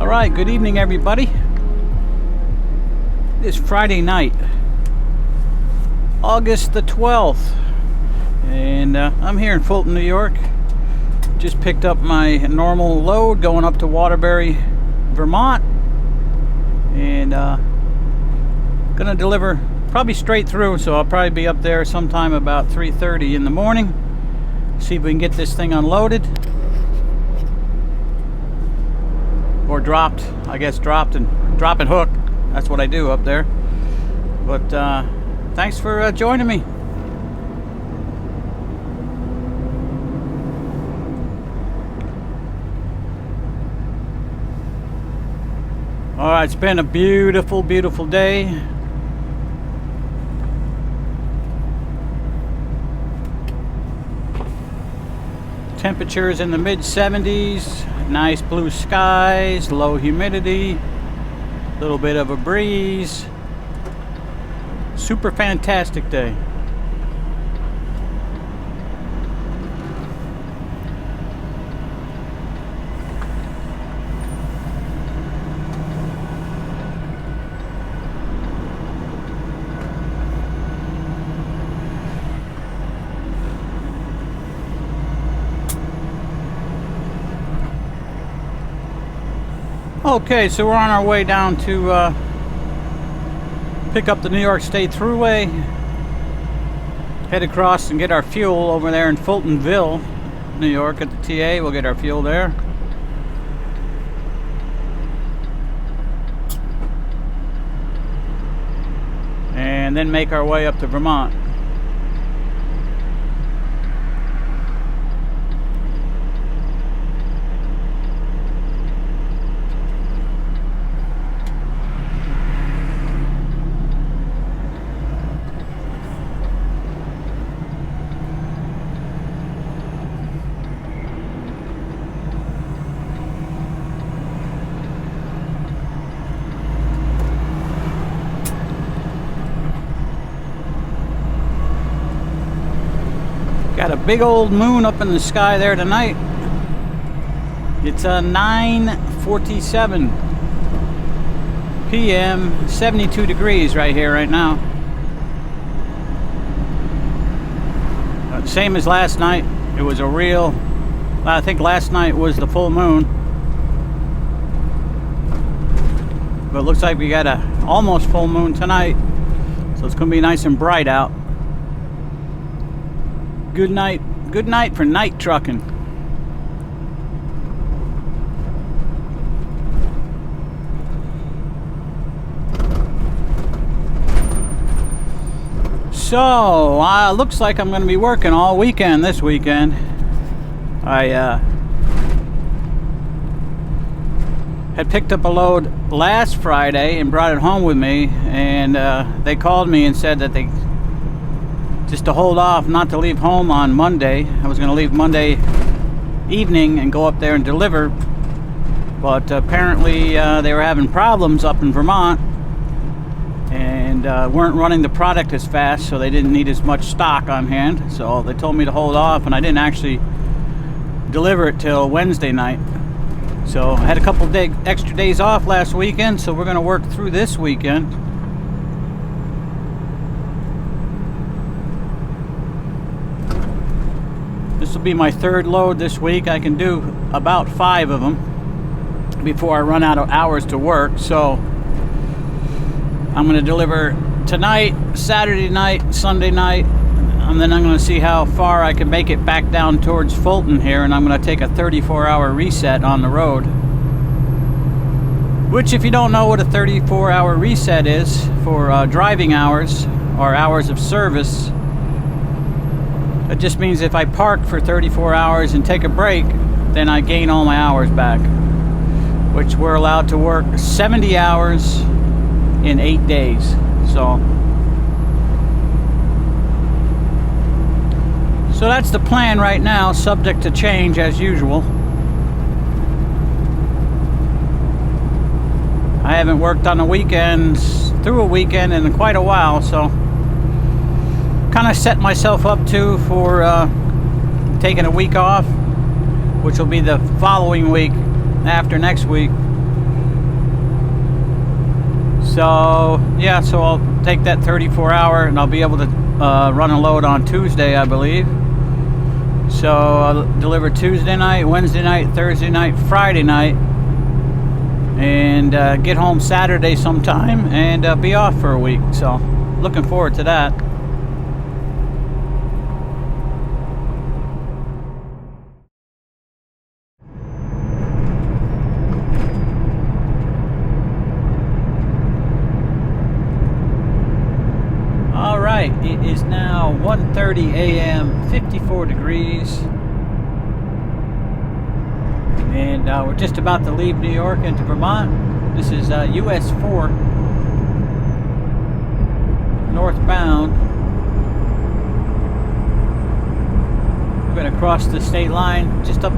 Alright, good evening everybody. It is Friday night, August the 12th, and I'm here in Fulton, New York. Just picked up my normal load going up to Waterbury, Vermont, and gonna deliver probably straight through, so I'll probably be up there sometime about 3:30 in the morning. See if we can get this thing unloaded. Or dropped, I guess dropped and drop and hook. That's what I do up there. But thanks for joining me. Alright, it's been a beautiful, beautiful day. Temperatures in the mid-70s. Nice blue skies, low humidity, a little bit of a breeze. Super fantastic day. Okay, so we're on our way down to pick up the New York State Thruway, head across and get our fuel over there in Fultonville, New York at the TA. We'll get our fuel there. And then make our way up to Vermont. Got a big old moon up in the sky there tonight. It's 9:47 p.m. 72 degrees right here right now. Same as last night. It was a real, I think last night was the full moon. But it looks like we got a almost full moon tonight. So it's going to be nice and bright out. Good night for night trucking. So, looks like I'm going to be working all weekend this weekend. I had picked up a load last Friday and brought it home with me, and they called me and said that they just to hold off, not to leave home on Monday. I was going to leave Monday evening and go up there and deliver, but apparently they were having problems up in Vermont and weren't running the product as fast, so they didn't need as much stock on hand. So they told me to hold off, and I didn't actually deliver it till Wednesday night. So I had a couple extra days off last weekend, so we're going to work through this weekend. This will be my third load this week. I can do about 5 of them before I run out of hours to work. So I'm going to deliver tonight, Saturday night, Sunday night, and then I'm going to see how far I can make it back down towards Fulton here, and I'm going to take a 34-hour reset on the road. Which, if you don't know what a 34-hour reset is for driving hours or hours of service, it just means if I park for 34 hours and take a break, then I gain all my hours back. Which we're allowed to work 70 hours in 8 days. So that's the plan right now, subject to change as usual. I haven't worked on the weekends, through a weekend in quite a while, so kind of set myself up for taking a week off, which will be the following week after next week. So yeah, so I'll take that 34-hour and I'll be able to run a load on Tuesday, I believe. So I'll deliver Tuesday night, Wednesday night, Thursday night, Friday night, and get home Saturday sometime and be off for a week. So looking forward to that. Alright, it is now 1:30 a.m., 54 degrees. And we're just about to leave New York into Vermont. This is US 4 northbound. We're going to cross the state line just up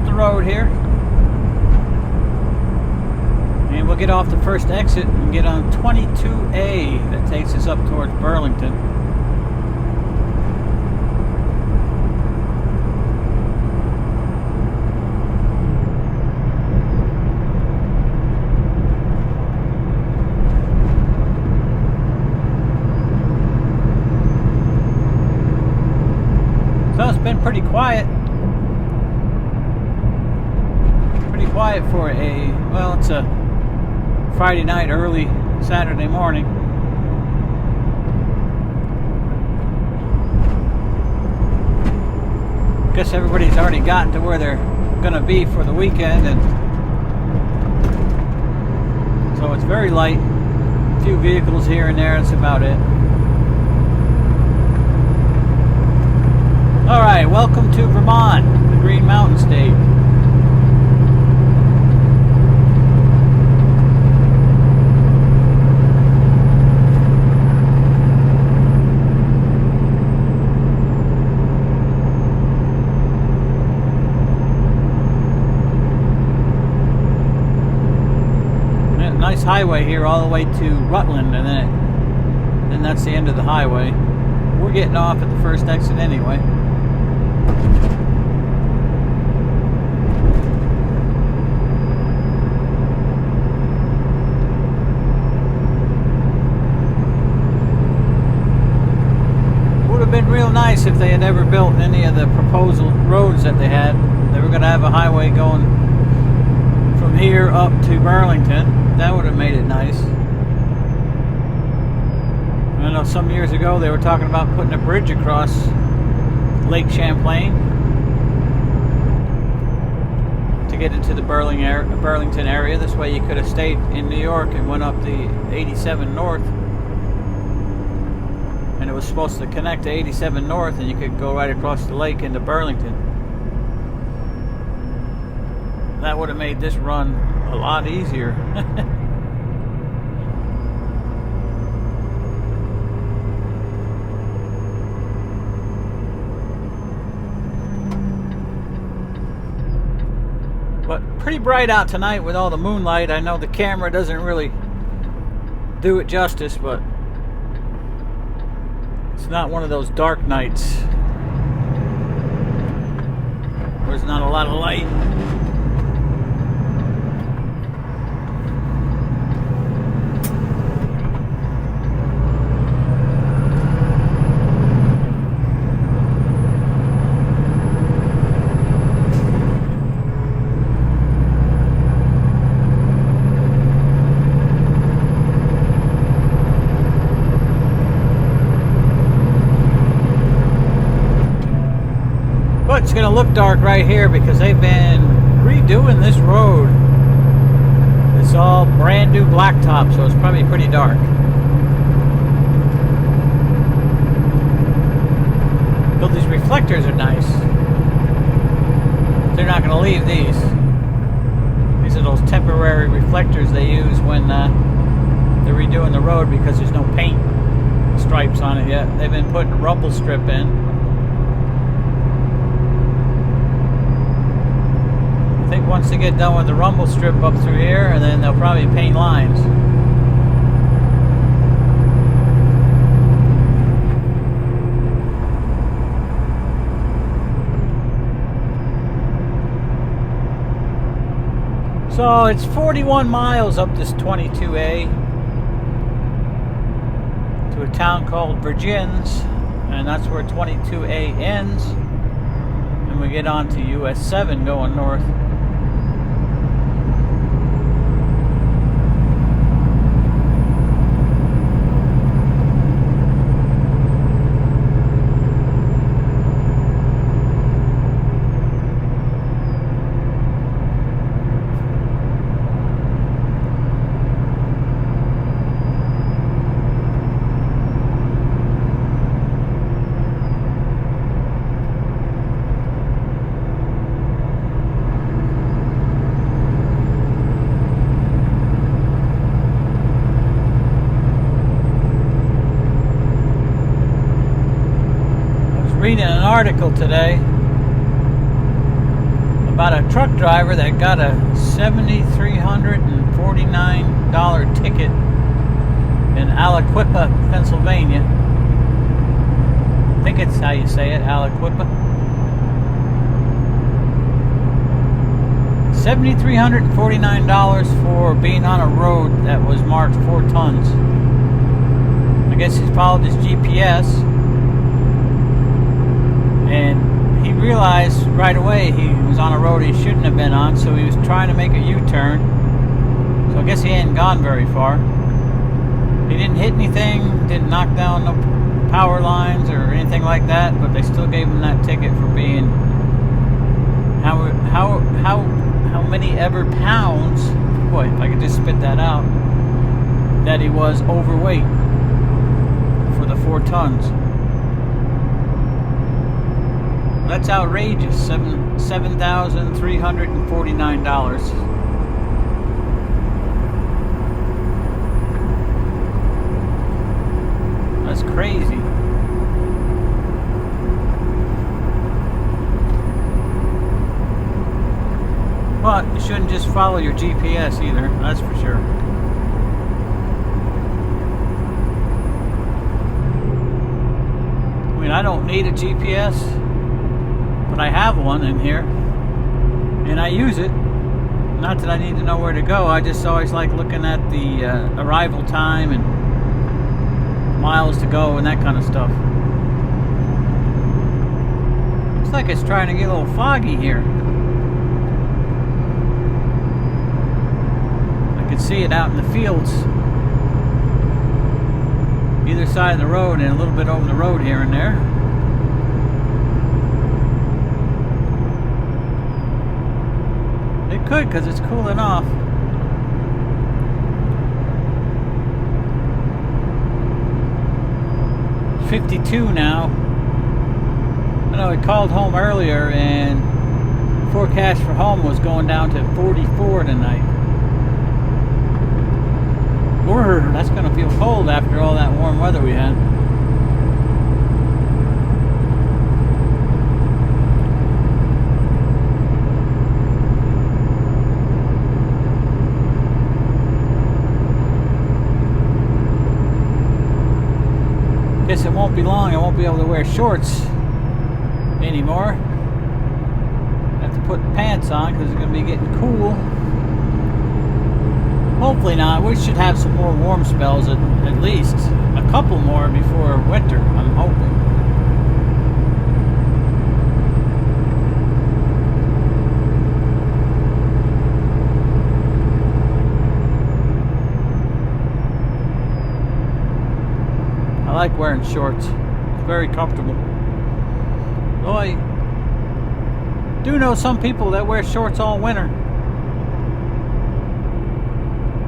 the road here. And we'll get off the first exit and get on 22A that takes us up towards Burlington. So it's been pretty quiet. Pretty quiet for well, it's a Friday night, early Saturday morning. Guess everybody's already gotten to where they're gonna be for the weekend, and so it's very light. A few vehicles here and there, that's about it. Alright, welcome to Vermont, the Green Mountain State. Nice highway here all the way to Rutland, and then that's the end of the highway. We're getting off at the first exit anyway. Would have been real nice if they had ever built any of the proposal roads that they had. They were going to have a highway going from here up to Burlington. That would have made it nice. I know some years ago they were talking about putting a bridge across Lake Champlain to get into the Burlington area. This way you could have stayed in New York and went up the 87 North. And it was supposed to connect to 87 North, and you could go right across the lake into Burlington. That would have made this run a lot easier. But pretty bright out tonight with all the moonlight. I know the camera doesn't really do it justice, but it's not one of those dark nights where there's not a lot of light. It's going to look dark right here because they've been redoing this road. It's all brand new blacktop, so it's probably pretty dark. But these reflectors are nice. They're not going to leave these. These are those temporary reflectors they use when they're redoing the road because there's no paint stripes on it yet. They've been putting a rumble strip in. I think once they get done with the rumble strip up through here, and then they'll probably paint lines. So it's 41 miles up this 22A. town called Virgins, and that's where 22A ends, and we get on to US 7 going north. Reading an article today about a truck driver that got a $7,349 ticket in Aliquippa, Pennsylvania. I think it's how you say it, Aliquippa. $7,349 for being on a road that was marked 4 tons. I guess he followed his GPS. And he realized right away he was on a road he shouldn't have been on, so he was trying to make a U-turn. So I guess he hadn't gone very far. He didn't hit anything, didn't knock down no power lines or anything like that, but they still gave him that ticket for being how many ever pounds, boy, if I could just spit that out, that he was overweight for the 4 tons. That's outrageous. $7,349. That's crazy. But you shouldn't just follow your GPS either, that's for sure. I mean, I don't need a GPS, but I have one in here, and I use it. Not that I need to know where to go, I just always like looking at the arrival time and miles to go and that kind of stuff. Looks like it's trying to get a little foggy here. I can see it out in the fields, either side of the road and a little bit over the road here and there. It could, because it's cooling off. It's 52 now. I know I called home earlier and the forecast for home was going down to 44 tonight. Word, that's going to feel cold after all that warm weather we had. Guess it won't be long. I won't be able to wear shorts anymore. I have to put pants on because it's going to be getting cool. Hopefully not. We should have some more warm spells, at least a couple more before winter, I'm hoping. I like wearing shorts. It's very comfortable. Though I do know some people that wear shorts all winter.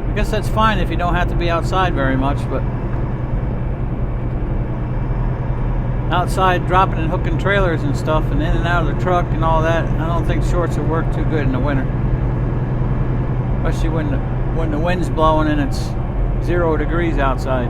I guess that's fine if you don't have to be outside very much, but outside dropping and hooking trailers and stuff and in and out of the truck and all that, I don't think shorts will work too good in the winter. Especially when the wind's blowing and it's 0 degrees outside.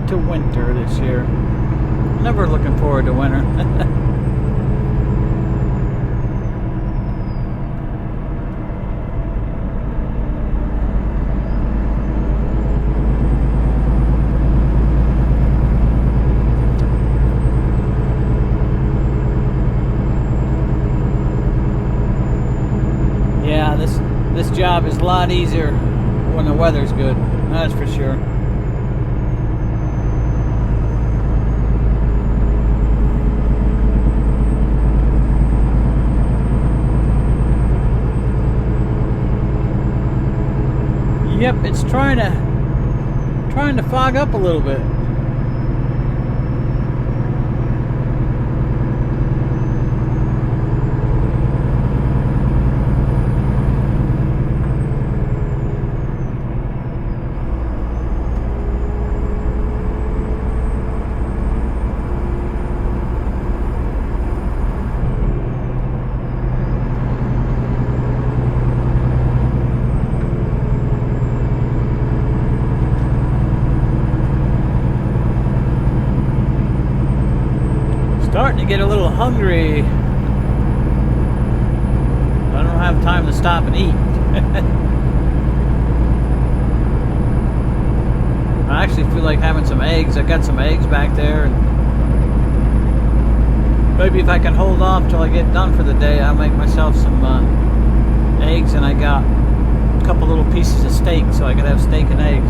forward to winter this year. Never looking forward to winter. Yeah, this job is a lot easier when the weather's good. That's for sure. Yep, it's trying to fog up a little bit. Starting to get a little hungry. I don't have time to stop and eat. I actually feel like having some eggs. I got some eggs back there. And maybe if I can hold off till I get done for the day, I'll make myself some eggs, and I got a couple little pieces of steak, so I could have steak and eggs.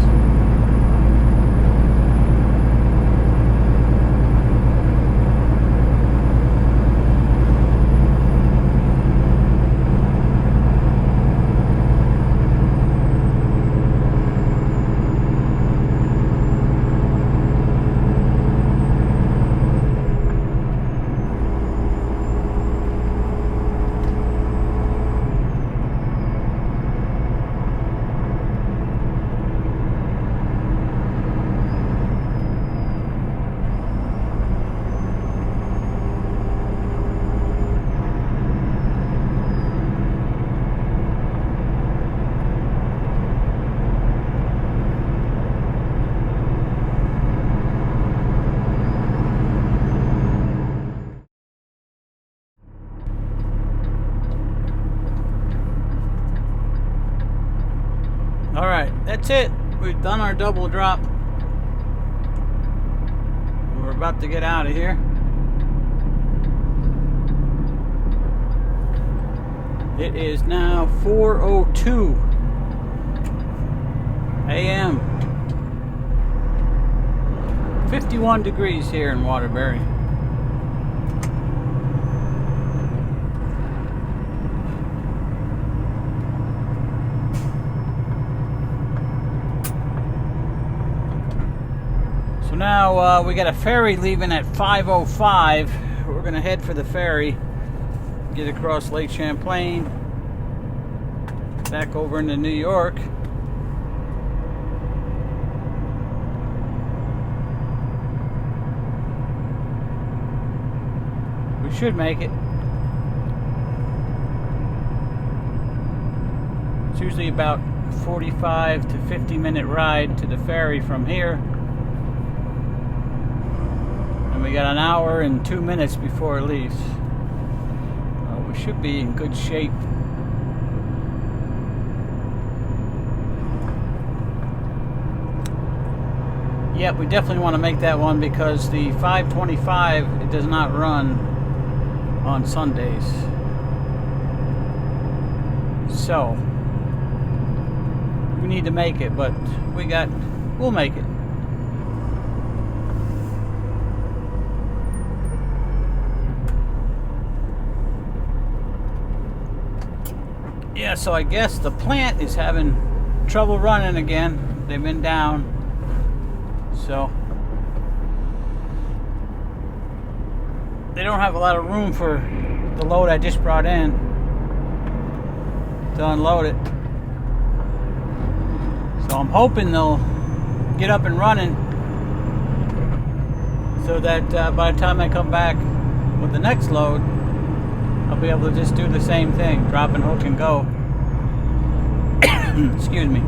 Alright, that's it. We've done our double drop. We're about to get out of here. It is now 4:02 a.m. 51 degrees here in Waterbury. So now we got a ferry leaving at 5:05. We're going to head for the ferry, get across Lake Champlain, back over into New York. We should make it. It's usually about 45 to 50-minute ride to the ferry from here. We got an hour and 2 minutes before it leaves. We should be in good shape. Yep, we definitely want to make that one because the 525, it does not run on Sundays. So we need to make it, but we'll make it. Yeah, so I guess the plant is having trouble running again. They've been down. So they don't have a lot of room for the load I just brought in to unload it. So I'm hoping they'll get up and running so that by the time I come back with the next load, I'll be able to just do the same thing, drop and hook and go. Excuse me.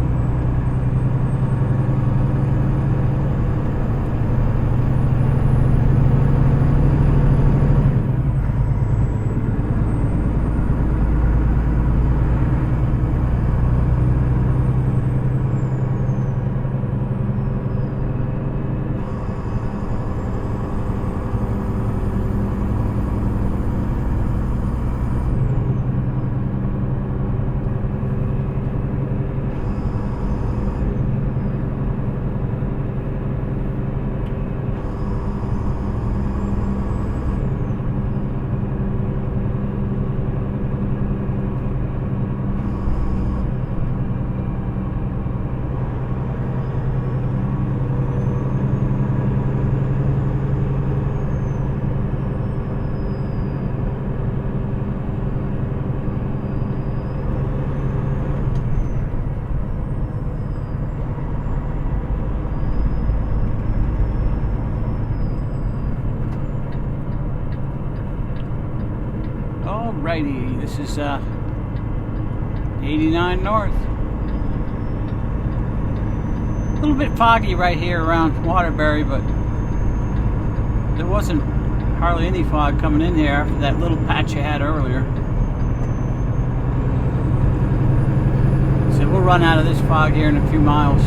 Alrighty, this is 89 North. A little bit foggy right here around Waterbury, but there wasn't hardly any fog coming in here after that little patch I had earlier. So we'll run out of this fog here in a few miles.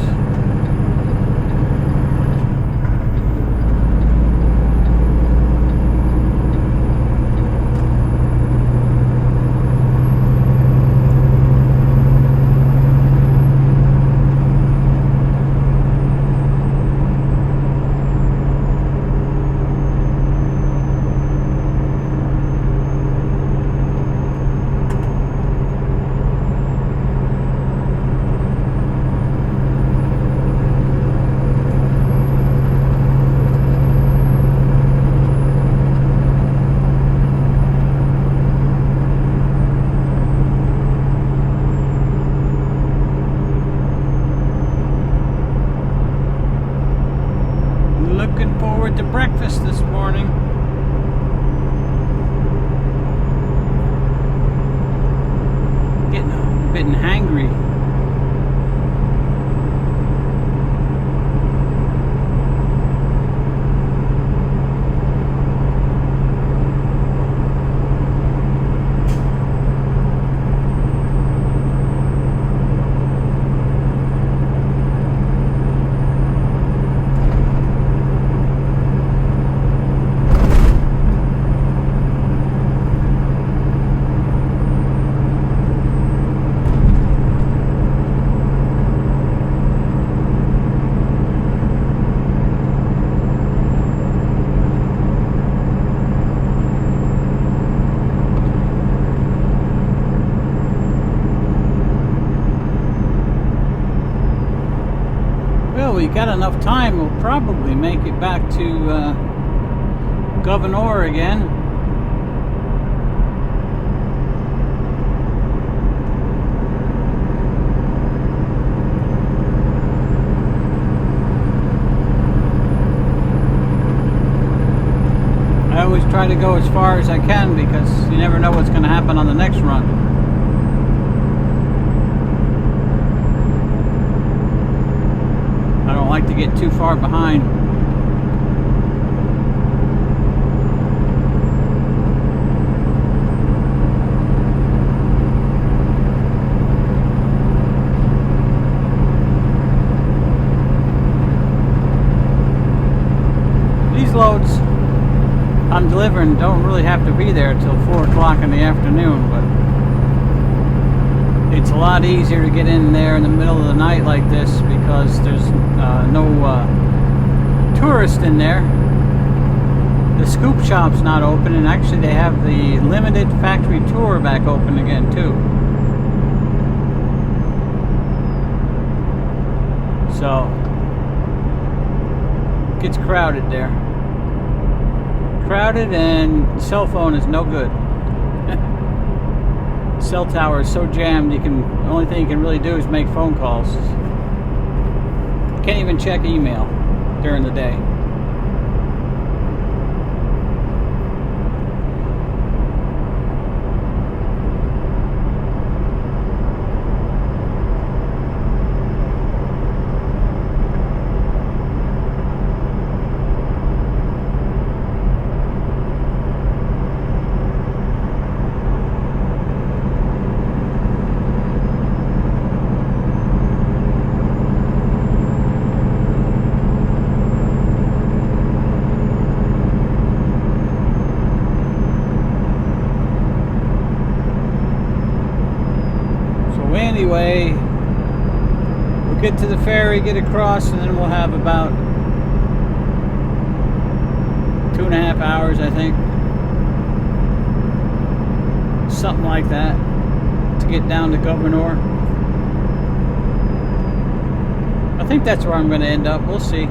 Looking forward to breakfast this morning. Getting a bit hangry. We got enough time, we'll probably make it back to Governor again. I always try to go as far as I can because you never know what's going to happen on the next run. Like to get too far behind. These loads I'm delivering don't really have to be there till 4 o'clock in the afternoon, but it's a lot easier to get in there in the middle of the night like this because there's no tourist in there. The scoop shop's not open, and actually they have the limited factory tour back open again too. So it gets crowded there. Crowded, and cell phone is no good. Cell tower is so jammed, the only thing you can really do is make phone calls. Can't even check email during the day. Anyway, we'll get to the ferry, get across, and then we'll have about 2.5 hours, I think, something like that, to get down to Governor. I think that's where I'm going to end up. We'll see.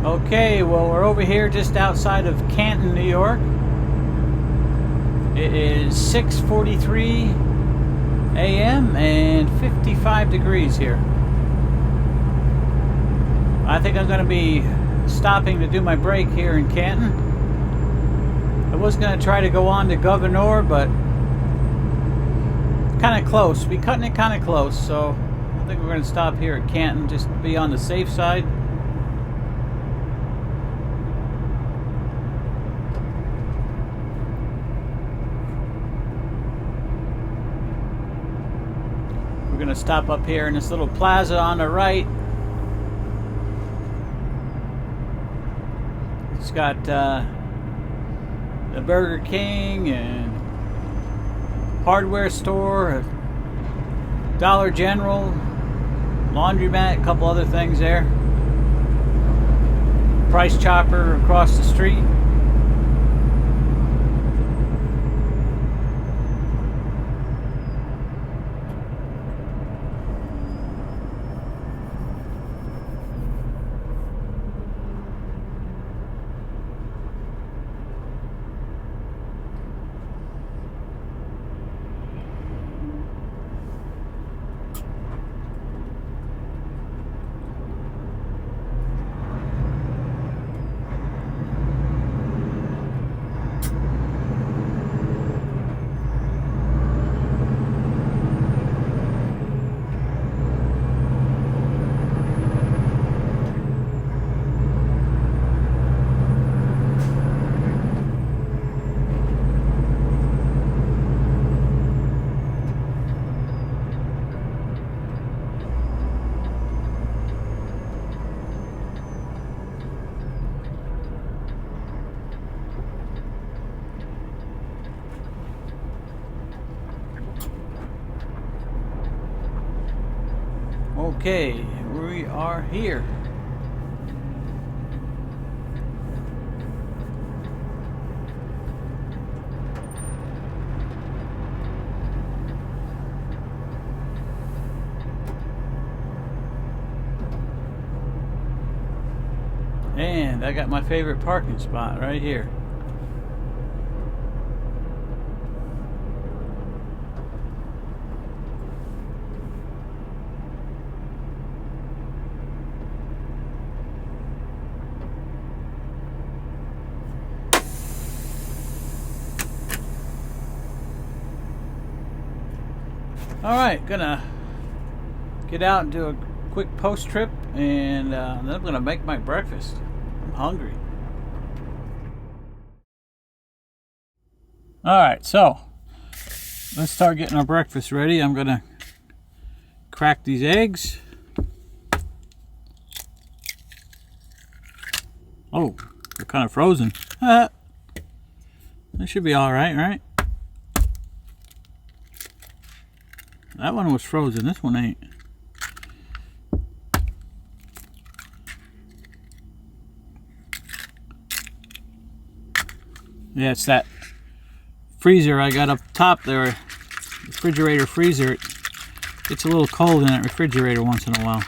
Okay, well, we're over here just outside of Canton, New York. It is 6:43 a.m. and 55 degrees here. I think I'm going to be stopping to do my break here in Canton. I was going to try to go on to Governor, but kind of close. We're cutting it kind of close, so I think we're going to stop here at Canton just to be on the safe side. We're going to stop up here in this little plaza on the right. It's got the Burger King and hardware store, Dollar General, laundromat, a couple other things there. Price Chopper across the street. Okay, we are here. And I got my favorite parking spot right here. Alright, gonna get out and do a quick post trip, and then I'm gonna make my breakfast. I'm hungry. Alright, so let's start getting our breakfast ready. I'm gonna crack these eggs. Oh, they're kind of frozen. That should be alright, right? That one was frozen, this one ain't. Yeah, it's that freezer I got up top there, refrigerator freezer. It gets a little cold in that refrigerator once in a while.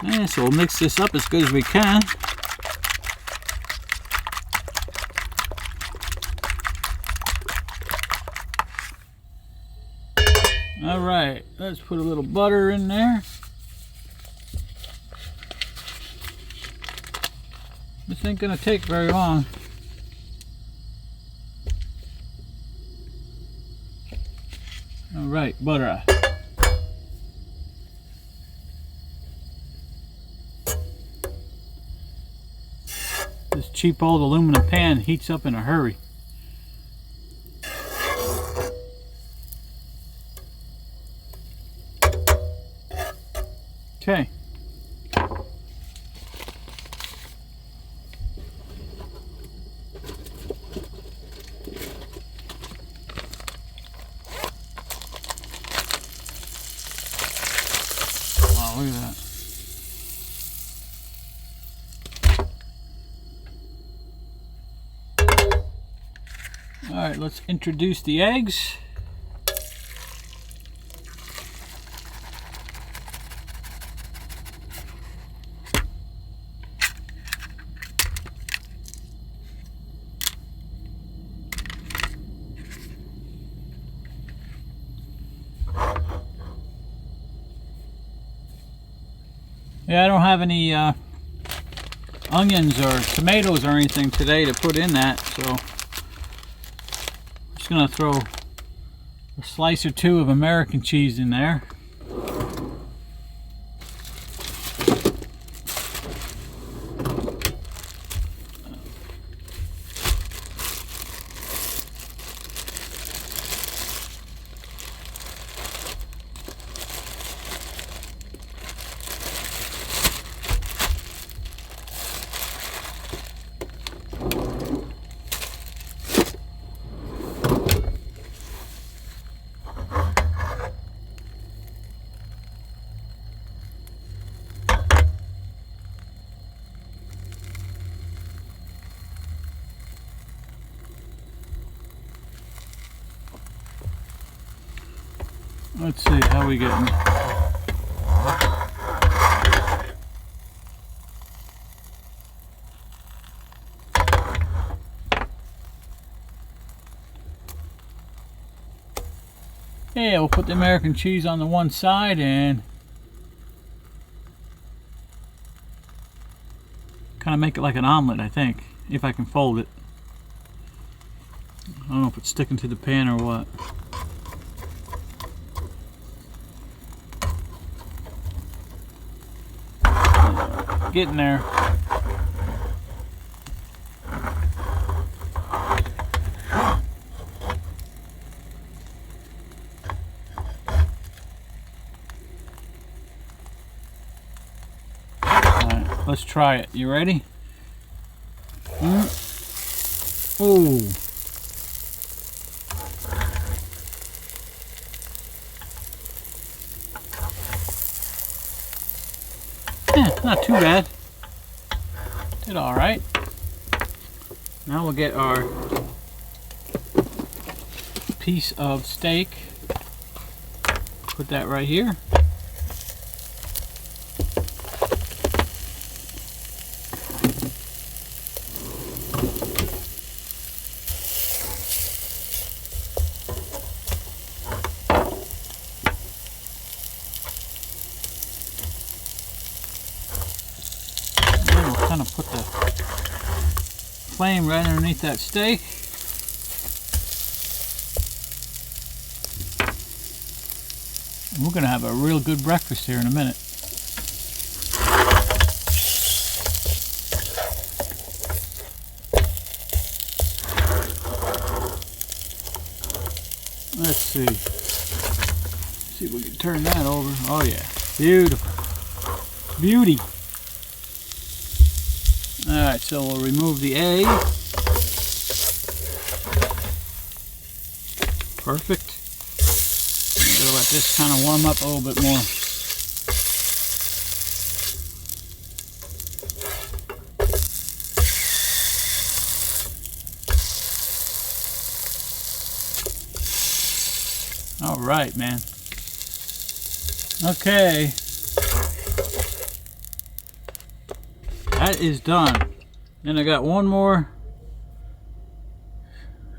Yeah, so we'll mix this up as good as we can. Alright, let's put a little butter in there. This ain't gonna take very long. Alright, butter. This cheap old aluminum pan heats up in a hurry. Okay. Wow, look at that. All right, let's introduce the eggs. Yeah, I don't have any onions or tomatoes or anything today to put in that, so I'm just gonna throw a slice or two of American cheese in there. Let's see, how we getting? Yeah, we'll put the American cheese on the one side and kind of make it like an omelet, I think, if I can fold it. I don't know if it's sticking to the pan or what. Getting there. Alright, let's try it. You ready? Ooh. Not too bad. Did all right. Now we'll get our piece of steak. Put that right here. Kind of put the flame right underneath that steak. And we're going to have a real good breakfast here in a minute. Let's see. See if we can turn that over. Oh yeah, beautiful. Beauty. Alright, so we'll remove the egg. Perfect. We'll let this kind of warm up a little bit more. Alright, man. Okay. That is done. Then I got one more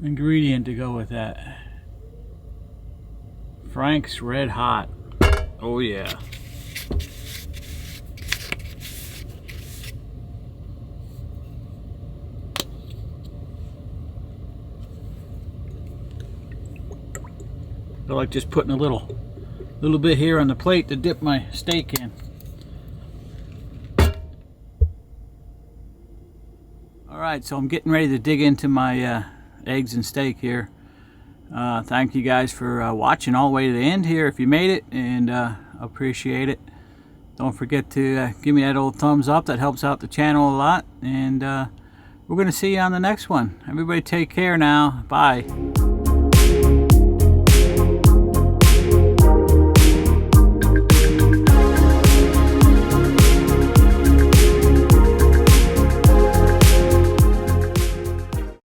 ingredient to go with that. Frank's Red Hot. Oh yeah. I like just putting a little bit here on the plate to dip my steak in. Alright, so I'm getting ready to dig into my eggs and steak here. Thank you guys for watching all the way to the end here if you made it, and appreciate it. Don't forget to give me that old thumbs up. That helps out the channel a lot, and we're going to see you on the next one. Everybody take care now. Bye.